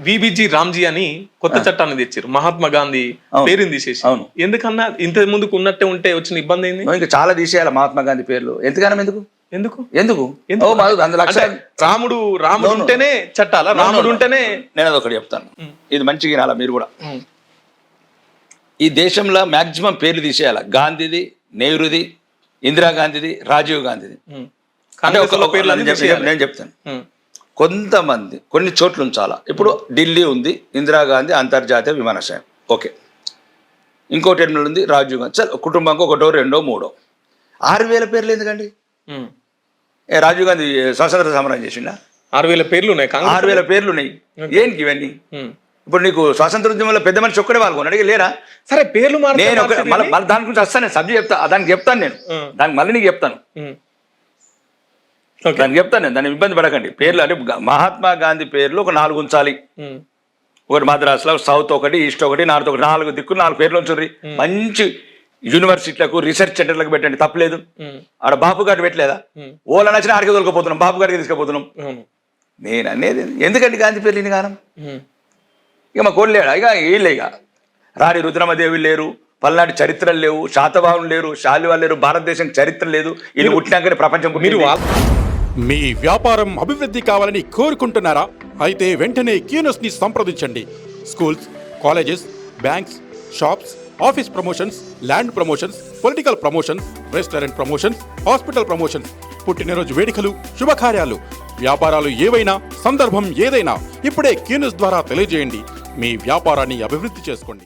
VBG Ramji అని కొత్త చట్టాన్ని తెచ్చారు, మహాత్మా గాంధీ పేరుని తీసేసి. ఎందుకన్నా ఇంత ముందుకు ఉన్నట్టే ఉంటే వచ్చిన ఇబ్బంది ఏంది? ఇంకా చాలా తీసేయాలి మహాత్మా గాంధీ పేర్లు. ఎంతగానం ఎందుకు ఎందుకు ఎందుకు రాముడు ఉంటేనే చట్టాలా? రాముడు ఉంటేనే. నేను అదొకటి చెప్తాను, ఇది మంచిగా వినాలా మీరు కూడా. ఈ దేశంలో మాక్సిమం పేర్లు తీసేయాలి. గాంధీది, నెహ్రూది, ఇందిరాగాంధీది, రాజీవ్ గాంధీది. నేను చెప్తాను, కొంతమంది కొన్ని చోట్ల ఉంచాలా. ఇప్పుడు ఢిల్లీ ఉంది, ఇందిరాగాంధీ అంతర్జాతీయ విమానాశ్రయం, ఓకే. ఇంకో టెర్మినల్ ఉంది, రాజీవ్ గాంధీ. చల్ కుటుంబంకి ఒకటో రెండో మూడో. 6,000 పేర్లు ఎందుకండి? రాజీవ్ గాంధీ స్వాతంత్ర సమరం చేసిండా? 6,000 పేర్లు ఉన్నాయి, 6,000 పేర్లు ఉన్నాయి. ఏంటి ఇవన్నీ? ఇప్పుడు నీకు స్వాతంత్ర ఉద్యమంలో పెద్ద మనిషి ఒక్కడే పాల్గొన్నాడు, లేరా? సరే పేర్లు నేను దాని గురించి వస్తాను, నేను సబ్జెక్ట్ చెప్తా, దానికి చెప్తాను నేను, దానికి మళ్ళీ నీకు చెప్తాను, దానికి చెప్తాను నేను. దాన్ని ఇబ్బంది పడకండి. పేర్లు అంటే మహాత్మా గాంధీ పేర్లు ఒక 4 ఉంచాలి. ఒకటి మద్రాసులో, సౌత్ ఒకటి, ఈస్ట్ ఒకటి, నార్త్ ఒకటి, 4 దిక్కులు 4 పేర్లు ఉంచుర్రి. మంచి యూనివర్సిటీలకు, రీసెర్చ్ సెంటర్లకు పెట్టండి, తప్పలేదు. ఆడ బాపు గారు పెట్టలేదా? ఓలా నచ్చిన ఆడికి దొరకపోతున్నాం, బాపు గారికి తీసుకుపోతున్నాం. నేను అనేది ఎందుకండి గాంధీ పేర్లు ఇన్ని గానం? ఇక మా కోళ్ళు లేడా? ఇక వీళ్ళే, ఇక రాణి రుద్రమదేవి లేరు, పల్నాటి చరిత్రలు లేవు, శాతవాహనులు లేరు, శాలివాళ్ళు లేరు, భారతదేశం చరిత్ర లేదు. వీళ్ళు పుట్టినాకనే ప్రపంచం. మీ వ్యాపారం అభివృద్ధి కావాలని కోరుకుంటున్నారా? అయితే వెంటనే క్యూనస్ ని సంప్రదించండి. Schools, colleges, banks, shops, office promotions, land promotions, political promotions, restaurant promotions, hospital promotions, పుట్టినరోజు వేడుకలు, శుభకార్యాలు, వ్యాపారాలు ఏవైనా, సందర్భం ఏదైనా ఇప్పుడే క్యూనస్ ద్వారా తెలియజేయండి. మీ వ్యాపారాన్ని అభివృద్ధి చేసుకోండి.